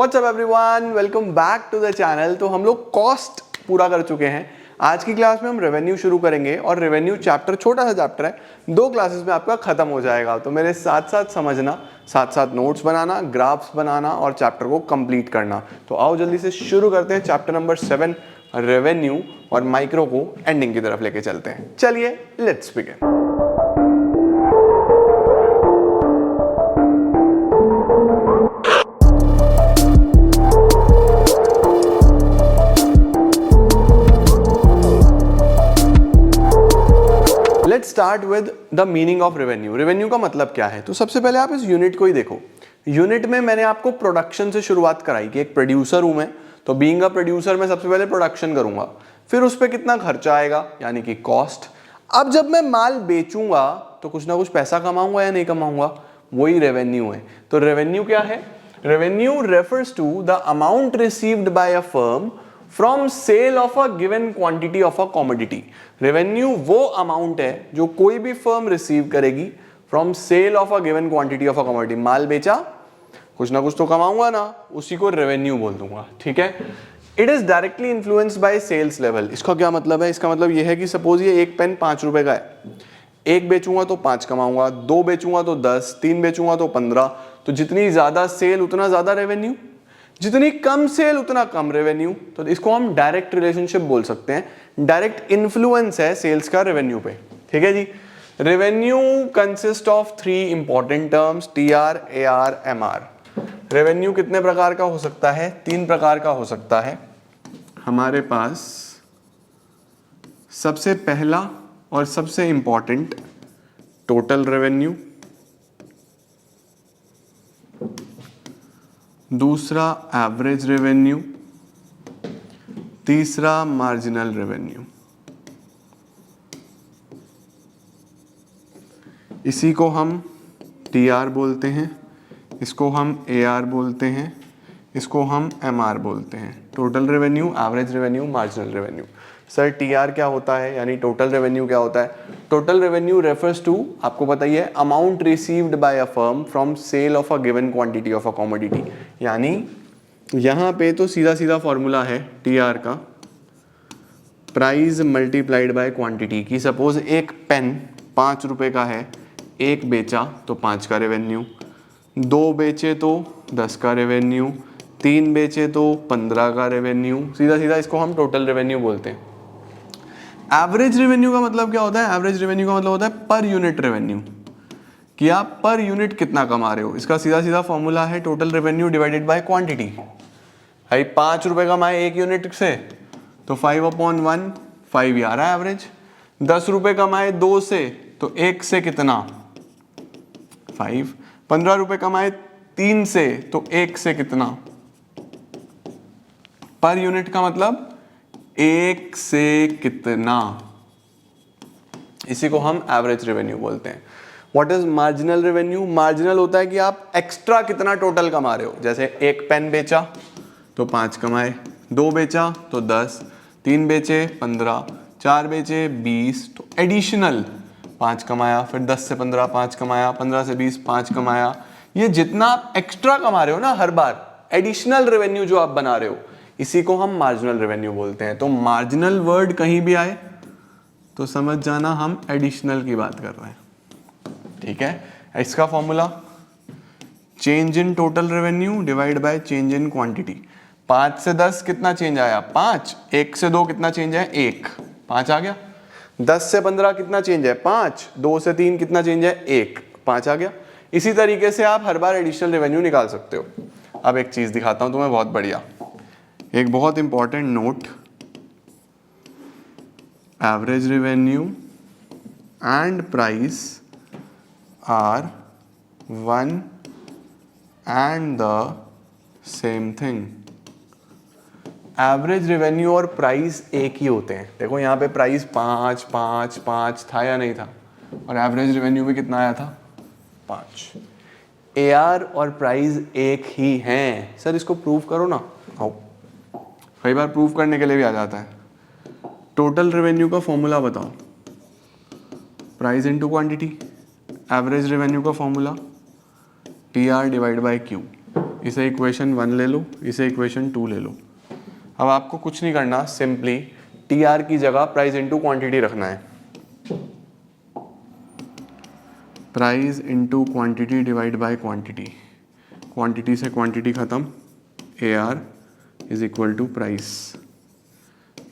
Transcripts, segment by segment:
WhatsApp everyone, welcome back to the channel. तो हम लोग कॉस्ट पूरा कर चुके हैं। आज की क्लास में हम रेवेन्यू शुरू करेंगे और रेवेन्यू चैप्टर छोटा सा चैप्टर है, 2 क्लासेस में आपका खत्म हो जाएगा। तो मेरे साथ साथ समझना, साथ साथ नोट्स बनाना, ग्राफ्स बनाना और चैप्टर को कंप्लीट करना। तो आओ जल्दी से शुरू करते हैं। चैप्टर नंबर 7 रेवेन्यू और माइक्रो को एंडिंग की तरफ लेके चलते हैं। चलिए let's begin. Let's start with the meaning of revenue. Revenue का मतलब क्या है? तो सबसे पहले आप इस यूनिट को ही देखो। यूनिट में मैंने आपको प्रोडक्शन से शुरुआत कराई कि एक प्रोड्यूसर हूं मैं, तो बीइंग अ प्रोड्यूसर मैं सबसे पहले प्रोडक्शन करूंगा, फिर उस पर कितना खर्चा आएगा यानी कि कॉस्ट। अब जब मैं माल बेचूंगा तो कुछ ना कुछ पैसा कमाऊंगा या नहीं कमाऊंगा, वही रेवेन्यू है। तो रेवेन्यू क्या है? Revenue refers to the amount received by a firm from sale of a given quantity of a commodity. Revenue वो अमाउंट है जो कोई भी फर्म रिसीव करेगी from sale of a given quantity of a commodity. माल बेचा, कुछ ना कुछ तो कमाऊंगा ना, उसी को रेवेन्यू बोल दूंगा। ठीक है। It is directly influenced by sales level. इसका क्या मतलब है? इसका मतलब यह है कि सपोज ये एक पेन 5 रुपए का है, एक बेचूंगा तो 5 कमाऊंगा, 2 बेचूंगा तो 10, 3 बेचूंगा तो 15। तो जितनी ज्यादा सेल उतना ज्यादा रेवेन्यू, जितनी कम सेल उतना कम रेवेन्यू। तो इसको हम डायरेक्ट रिलेशनशिप बोल सकते हैं। डायरेक्ट इन्फ्लुएंस है सेल्स का रेवेन्यू पे। ठीक है जी। Revenue consist of 3 important terms, TR, AR, MR. Revenue कितने प्रकार का हो सकता है? 3 प्रकार का हो सकता है। हमारे पास सबसे पहला और सबसे इंपॉर्टेंट टोटल रेवेन्यू, दूसरा एवरेज रेवेन्यू, तीसरा मार्जिनल रेवेन्यू। इसी को हम टीआर बोलते हैं, इसको हम एआर बोलते हैं, इसको हम एमआर बोलते हैं। Total revenue, average revenue, marginal revenue. Sir TR क्या होता है यानी टोटल रेवेन्यू क्या होता है? टोटल रेवेन्यू रेफर्स टू, आपको पता ही है, amount received by a firm from sale of a given quantity of a commodity. यानी यहाँ पे तो सीधा सीधा फॉर्मूला है टीआर का, प्राइस मल्टीप्लाइड बाय क्वांटिटी। की सपोज एक पेन 5 रुपए का है, एक बेचा तो 5 का रेवेन्यू, 2 बेचे तो 10 का रेवेन्यू, 3 बेचे तो 15 का रेवेन्यू। सीधा सीधा इसको हम टोटल रेवेन्यू बोलते हैं। एवरेज रेवेन्यू का मतलब क्या होता है? एवरेज रेवेन्यू का मतलब होता है पर यूनिट रेवेन्यू, कि आप पर यूनिट कितना कमा रहे हो। इसका सीधा सीधा फॉर्मूला है total revenue divided by quantity. भाई 5 रुपए कमाए एक यूनिट से तो 5/1, 5 ही आ रहा है एवरेज। 10 रुपए कमाए 2 से तो 1 से कितना? 5। 15 रुपए कमाए 3 से तो 1 से कितना? पर यूनिट का मतलब 1 से कितना। इसी को हम एवरेज रेवेन्यू बोलते हैं। What is marginal revenue? Marginal होता है कि आप एक्स्ट्रा कितना टोटल कमा रहे हो। जैसे एक पेन बेचा तो 5 कमाए, 2 बेचा तो 10, 3 बेचे 15, 4 बेचे 20, तो एडिशनल 5 कमाया, फिर 10 से 15 5 कमाया, 15 से 20 5 कमाया। ये जितना आप एक्स्ट्रा कमा रहे हो ना हर बार, एडिशनल रेवेन्यू जो आप बना रहे हो, इसी को हम मार्जिनल रेवेन्यू बोलते हैं। तो मार्जिनल वर्ड कहीं भी आए तो समझ जाना हम एडिशनल की बात कर रहे हैं। ठीक है। इसका formula change in total revenue divide by change in quantity. 5 से 10 कितना चेंज आया? 5। 1 से 2 कितना चेंज है? 1, 5 आ गया। 10 से 15 कितना चेंज है? 5। 2 से 3 कितना चेंज है? 1, 5 आ गया। इसी तरीके से आप हर बार एडिशनल रेवेन्यू निकाल सकते हो। अब एक चीज दिखाता हूं तुम्हें बहुत बढ़िया, एक बहुत important note. Average revenue and price are one and the same thing. Average revenue और प्राइस एक ही होते हैं। देखो यहाँ पे प्राइस 5 5 5 था या नहीं था, और एवरेज रेवेन्यू भी कितना आया था? 5। एआर और प्राइस एक ही हैं। सर इसको प्रूव करो ना। आओ, कई बार प्रूव करने के लिए भी आ जाता है। टोटल रेवेन्यू का फॉर्मूला बताओ। Price into quantity. Average revenue का formula TR divide by Q. इसे इक्वेशन 1 ले लो, इसे इक्वेशन 2 ले लो। अब आपको कुछ नहीं करना, सिंपली टी आर की जगह प्राइस इंटू क्वांटिटी रखना है। Price into quantity divide by quantity, quantity से क्वांटिटी खत्म, A R is equal to price.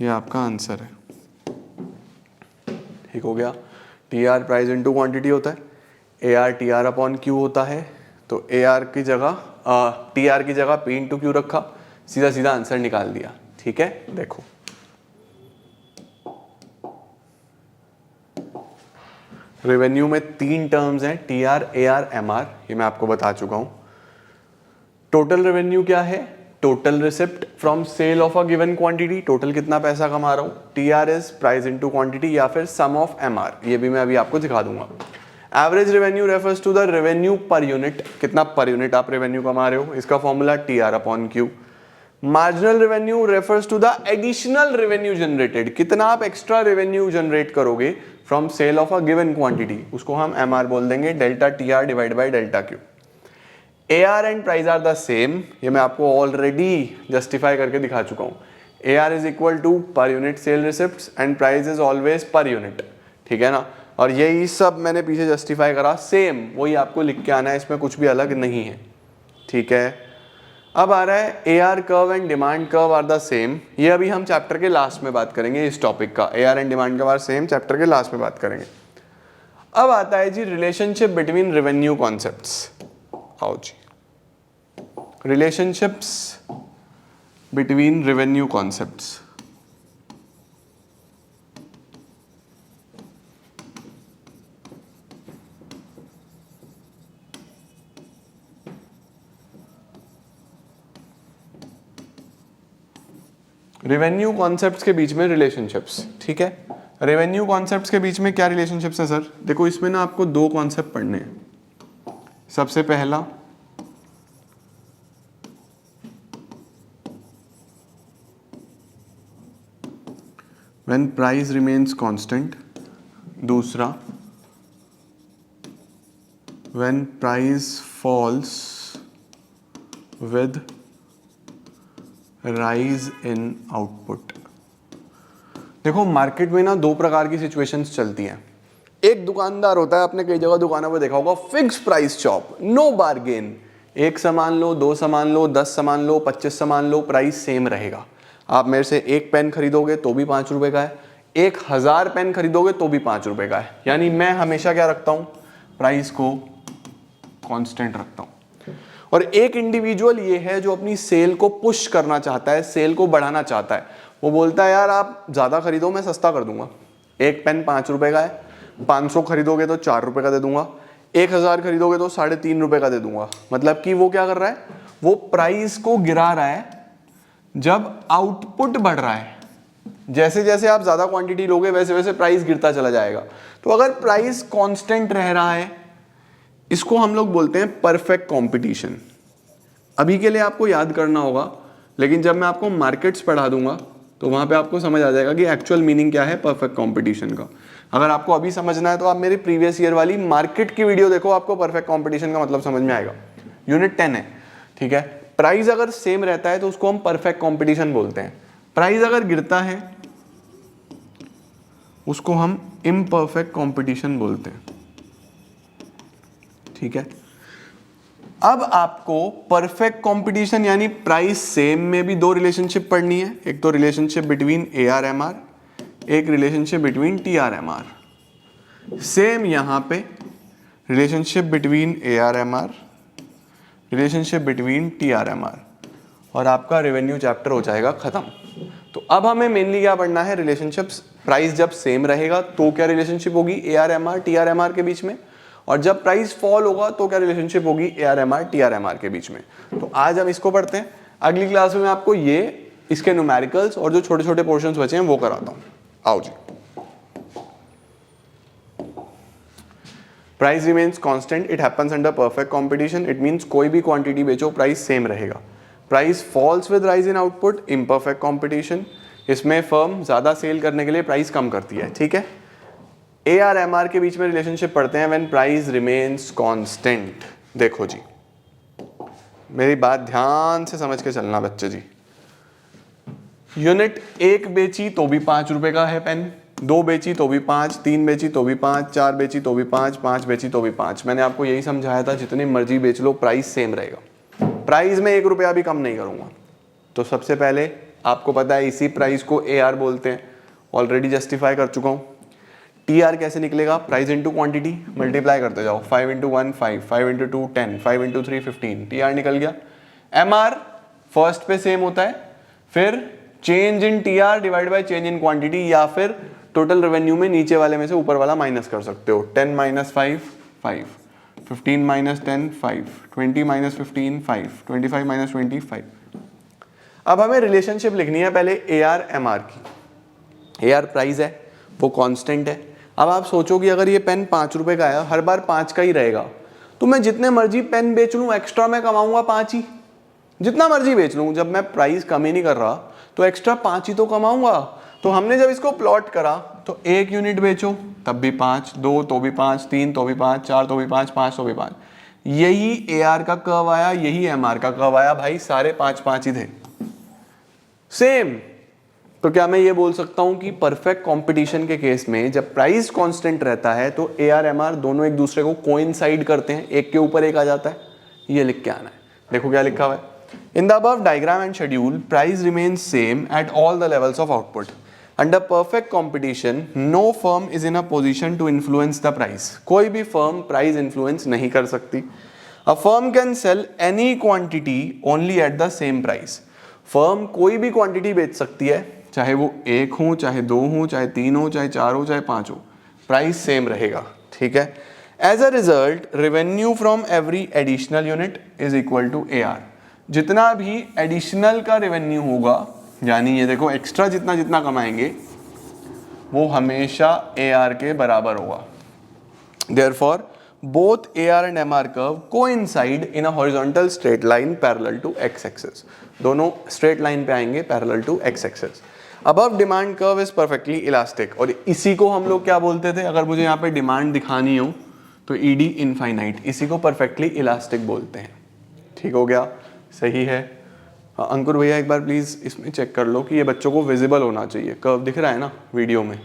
ये आपका आंसर है। ठीक हो गया। T R price into quantity होता है, A R T R upon Q होता है। तो ए आर की जगह टी आर की जगह पी इंटू क्यू रखा, सीधा सीधा आंसर निकाल दिया। ठीक है, देखो रेवेन्यू में 3 टर्म्स हैं, T R, A R, M R, ये मैं आपको बता चुका हूं। टोटल रेवेन्यू क्या है? Total receipt from sale of a given quantity, total कितना पैसा कमा रहा हूं। T R is price into quantity या फिर सम ऑफ एम आर, ये भी मैं अभी आपको दिखा दूंगा। Average revenue refers to the revenue per unit, कितना पर यूनिट आप रेवेन्यू कमा रहे हो, इसका formula T R upon Q. Marginal revenue refers to the additional revenue generated, कितना आप एक्स्ट्रा रेवेन्यू जनरेट करोगे from sale of a given quantity, उसको हम एम आर बोल देंगे, delta T R divide by delta Q. A R and price are the same, ये मैं आपको ऑलरेडी जस्टिफाई करके दिखा चुका हूँ। A R is equal to per unit sale receipts and price is always per unit, ठीक है ना। और यही सब मैंने पीछे जस्टिफाई करा, सेम वही आपको लिख के आना है, इसमें कुछ भी अलग नहीं है। ठीक है, अब आ रहा है A R curve and demand curve are the same, ये अभी हम चैप्टर के लास्ट में बात करेंगे इस टॉपिक का। A R and demand curve are same, chapter के लास्ट में बात करेंगे। अब आता है जी रिलेशनशिप बिटवीन रेवेन्यू कॉन्सेप्ट्स। आओ जी, relationships between revenue concepts. Revenue concepts के बीच में रिलेशनशिप्स, ठीक है। रेवेन्यू कॉन्सेप्ट्स के बीच में क्या रिलेशनशिप्स है सर? देखो इसमें ना आपको 2 कॉन्सेप्ट पढ़ने हैं। सबसे पहला व्हेन प्राइस रिमेन्स कांस्टेंट, दूसरा when price falls with rise in output. देखो मार्केट में ना 2 प्रकार की सिचुएशंस चलती हैं। एक दुकानदार होता है, आपने कई जगह दुकानों पर देखा होगा, fix price shop, no bargain, 1 सामान लो, 2 सामान लो, 10 सामान लो, 25 सामान लो, प्राइस सेम रहेगा। आप मेरे से 1 पेन खरीदोगे तो भी 5 रुपए का है, 1000 पेन खरीदोगे तो भी 5 रुपए का है। यानी मैं हमेशा क्या रखता हूं, प्राइस को कांस्टेंट रखता हूं। और एक इंडिविजुअल ये है जो अपनी सेल को पुश करना चाहता है, सेल को बढ़ाना चाहता है। वो बोलता है यार आप ज्यादा खरीदो, मैं सस्ता कर दूंगा। 1 पेन 5 रुपए का है, 500 खरीदोगे तो 4 रुपए का दे दूंगा, 1000 खरीदोगे तो 3.5 रुपए का दे दूंगा। मतलब कि वो क्या कर रहा है, वो प्राइस को गिरा रहा है जब आउटपुट बढ़ रहा है। जैसे जैसे आप ज्यादा क्वांटिटी लोगे वैसे वैसे प्राइस गिरता चला जाएगा। तो अगर प्राइस कांस्टेंट रह रहा है, इसको हम लोग बोलते हैं परफेक्ट कंपटीशन। अभी के लिए आपको याद करना होगा, लेकिन जब मैं आपको मार्केट्स पढ़ा दूंगा तो वहां पे आपको समझ आ जाएगा कि एक्चुअल मीनिंग क्या है परफेक्ट कंपटीशन का। अगर आपको अभी समझना है तो आप मेरी प्रीवियस ईयर वाली मार्केट की वीडियो देखो, आपको परफेक्ट कंपटीशन का मतलब समझ में आएगा। यूनिट 10 है, ठीक है। प्राइस अगर सेम रहता है तो उसको हम परफेक्ट कंपटीशन बोलते हैं। प्राइस अगर गिरता है उसको हम इम्परफेक्ट कंपटीशन बोलते हैं, ठीक है। अब आपको परफेक्ट कंपटीशन यानी प्राइस सेम में भी 2 रिलेशनशिप पढ़नी है। एक तो relationship between A R M R, एक relationship between T R M R. Same यहां पे relationship between A R M R, relationship between T R M R, और आपका रेवेन्यू चैप्टर हो जाएगा खत्म। तो अब हमें मेनली क्या पढ़ना है, रिलेशनशिप्स। प्राइस जब सेम रहेगा तो क्या रिलेशनशिप होगी A R M R T R M R के बीच में, और जब प्राइस फॉल होगा तो क्या रिलेशनशिप होगी A R M R T R M R के बीच में। तो आज हम इसको पढ़ते हैं। अगली क्लास में मैं आपको ये इसके न्यूमेरिकल्स और जो छोटे छोटे पोर्शंस बचे हैं वो कराता हूं। आओ जी। Price remains constant, it happens under perfect competition. It means कोई भी क्वांटिटी बेचो प्राइस सेम रहेगा। Price falls with rise in output, imperfect competition. इसमें फर्म ज्यादा सेल करने के लिए प्राइस कम करती है, ठीक है। ए आर एम आर के बीच में रिलेशनशिप पढ़ते हैं व्हेन प्राइस रिमेन्स कांस्टेंट। देखो जी, मेरी बात ध्यान से समझ के चलना बच्चे जी। यूनिट 1 बेची तो भी 5 रुपए का है पेन, 2 बेची तो भी 5, 3 बेची तो भी 5, 4 बेची तो भी 5, 5 बेची तो भी 5। मैंने आपको यही समझाया था, जितनी मर्जी बेच लो प्राइस सेम रहेगा, प्राइस में 1 रुपया भी कम नहीं करूंगा। तो सबसे पहले आपको पता है इसी प्राइस को AR बोलते हैं, ऑलरेडी जस्टिफाई कर चुका हूं। TR कैसे निकलेगा, प्राइस इंटू क्वांटिटी, मल्टीप्लाई करते जाओ, 5 इंटू 1 5, 5 इंटू 2 10, 5 इंटू 3 15, TR निकल गया। MR फर्स्ट पे सेम होता है, फिर change in TR divide by change in quantity, या फिर टोटल रेवेन्यू में नीचे वाले में से ऊपर वाला माइनस कर सकते हो। 10 माइनस 5 5, 15 माइनस 10 5, 20 माइनस 15 5, 25 माइनस 20 5। अब हमें रिलेशनशिप लिखनी है पहले AR MR की। AR प्राइस है, वो कांस्टेंट है। अब आप सोचो कि अगर ये पेन 5 रुपए का है, हर बार 5 का ही रहेगा, तो मैं जितने मर्जी पेन बेच लूं एक्स्ट्रा मैं कमाऊंगा 5 ही। जितना मर्जी बेच लूं, जब मैं प्राइस कम ही नहीं कर रहा तो एक्स्ट्रा 5 ही तो कमाऊंगा। तो हमने जब इसको प्लॉट करा तो 1 यूनिट बेचो तब भी 5, 2 तो भी 5, 3 तो भी 5, 4 तो भी 5, 5 तो भी 5। यही AR का कर्व आया, यही MR का कर्व आया, भाई सारे 5 5 ही थे सेम। तो क्या मैं ये बोल सकता हूं कि परफेक्ट कंपटीशन के केस में जब प्राइस कांस्टेंट रहता है तो AR MR दोनों एक दूसरे को कोइंसाइड करते हैं, एक के ऊपर एक आ जाता है। ये लिख के आना है। देखो क्या लिखा हुआ है, in the above diagram and schedule price remains same at all the levels of output. Under perfect competition no firm is in a position to influence the price. कोई भी फर्म प्राइस इन्फ्लुएंस नहीं कर सकती। A firm can sell any quantity only at the same price. Firm कोई भी quantity बेच सकती है, चाहे वो 1 हो, चाहे 2 हो, चाहे 3 हो, चाहे 4 हो, चाहे 5 हो, प्राइस सेम रहेगा। ठीक है। As a result revenue from every additional unit is equal to AR। जितना भी एडिशनल का रेवेन्यू होगा, यानी ये देखो एक्स्ट्रा जितना जितना कमाएंगे वो हमेशा AR के बराबर होगा। Therefore both AR and MR curve coincide in a horizontal straight line parallel to x-axis। दोनों straight line पे आएंगे parallel to x-axis। Above demand curve is perfectly elastic। और इसी को हम लोग क्या बोलते थे, अगर मुझे यहाँ पे डिमांड दिखानी हो तो ED इनफाइनाइट, इसी को perfectly elastic बोलते हैं। ठीक हो गया, सही है। अंकुर भैया एक बार प्लीज इसमें चेक कर लो कि ये बच्चों को विजिबल होना चाहिए। कर्व दिख रहा है ना वीडियो में,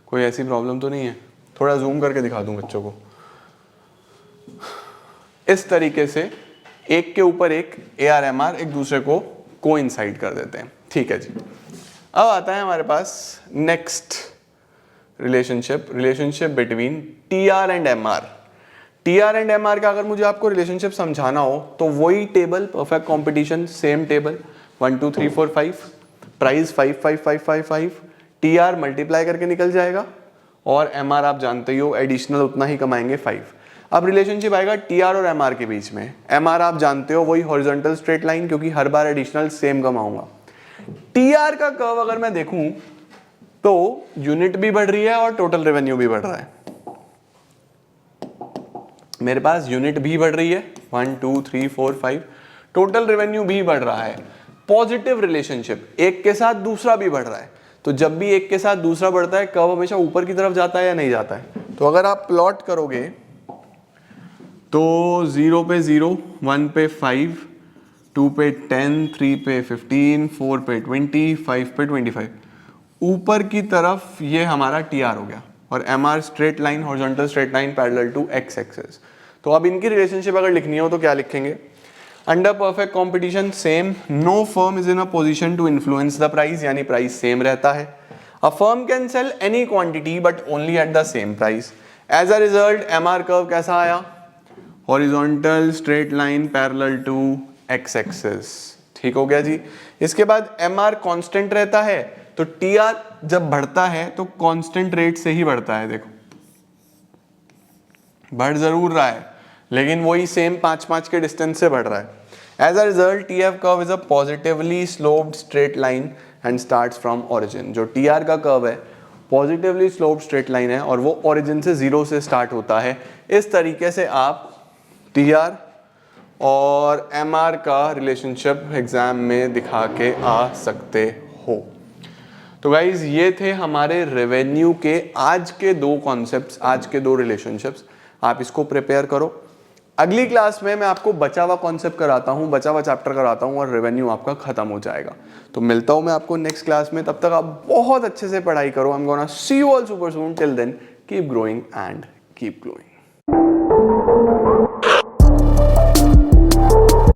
कोई ऐसी प्रॉब्लम तो नहीं है? थोड़ा जूम करके दिखा दूं बच्चों को। इस तरीके से एक के ऊपर एक AR MR एक दूसरे को कोइंसाइड कर देते हैं। ठीक है जी। अब आता है हमारे पास next relationship between TR and MR। TR and MR का अगर मुझे आपको रिलेशनशिप समझाना हो तो वही table, perfect competition, same table, 1 2 3 4 5, price 5 5 5 5 5, TR multiply करके निकल जाएगा और MR आप जानते ही हो एडिशनल उतना ही कमाएंगे 5। अब रिलेशनशिप आएगा TR और MR के बीच में। MR आप जानते हो वही हॉरिजॉन्टल स्ट्रेट लाइन, क्योंकि हर बार एडिशनल सेम कमाऊंगा। TR का कर्व अगर मैं देखूं तो यूनिट भी बढ़ रही है और टोटल रेवेन्यू भी बढ़ रहा है। मेरे पास यूनिट भी बढ़ रही है 1 2 3 4 5, टोटल रेवेन्यू भी बढ़ रहा है। पॉजिटिव रिलेशनशिप, एक के साथ दूसरा भी बढ़ रहा है। तो जब भी एक के साथ दूसरा बढ़ता है कर्व हमेशा ऊपर की तरफ जाता है या नहीं जाता है? तो अगर आप प्लॉट करोगे तो 0 पे 0, 1 पे 5, 2 पे 10, 3 पे 15, 4 पे 20, 5 पे 25, ऊपर की तरफ ये हमारा TR हो गया और MR straight line, horizontal straight line parallel to x axis. तो अब इनकी रिलेशनशिप अगर लिखनी हो तो क्या लिखेंगे? Under perfect competition same, no firm is in a position to influence the price, यानी प्राइस सेम रहता है। A firm can sell any quantity but only at the same price. As a result MR curve कैसा आया? Horizontal straight line parallel to x axis. ठीक हो गया जी। इसके बाद MR कांस्टेंट रहता है तो TR जब बढ़ता है तो कांस्टेंट रेट से ही बढ़ता है। देखो बढ़ जरूर रहा है लेकिन वही सेम 5 5 के डिस्टेंस से बढ़ रहा है। As a result TF curve is a positively sloped straight line and starts from origin. जो TR का कर्व है पॉजिटिवली स्लोप्ड स्ट्रेट लाइन है और वो ओरिजिन से 0 से स्टार्ट होता है। इस तरीके से आप TR और MR का रिलेशनशिप एग्जाम में दिखा के आ सकते हो। तो गाइज ये थे हमारे रेवेन्यू के आज के 2 कॉन्सेप्ट्स, आज के 2 रिलेशनशिप्स। आप इसको प्रिपेयर करो। अगली क्लास में मैं आपको बचा हुआ कॉन्सेप्ट कराता हूँ, बचा हुआ चैप्टर कराता हूँ और रेवेन्यू आपका खत्म हो जाएगा। तो मिलता हूँ मैं आपको नेक्स्ट क्लास में, तब तक आप बहुत अच्छे से पढ़ाई करो। I am gonna see you all super soon. Till then keep growing and keep glowing.